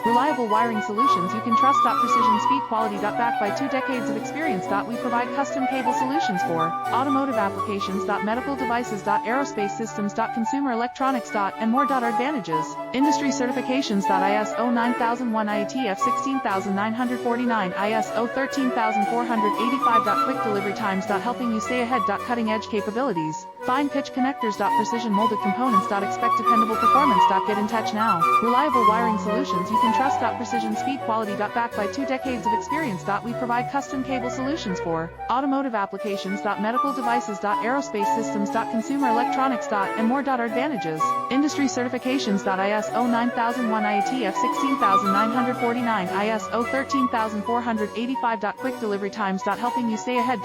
Reliable wiring solutions you can trust. Precision speed quality. Backed by 2 decades of experience. We provide custom cable solutions for automotive applications. Medical devices. Aerospace systems. Consumer electronics. And more. Our advantages. Industry certifications. ISO 9001, IATF 16949, ISO 13485. Quick delivery times. Helping you stay ahead. Cutting edge capabilities. Fine pitch connectors. Precision molded components. Expect dependable performance. Get in touch now. Reliable wiring solutions you can trust. Precision speed quality. Backed by 2 decades of experience. We provide custom cable solutions for automotive applications. Medical devices. Aerospace systems. Consumer electronics. And more. Our advantages. Industry certifications. ISO 9001, IATF 16949, ISO 13485. Quick delivery times. Helping you stay ahead.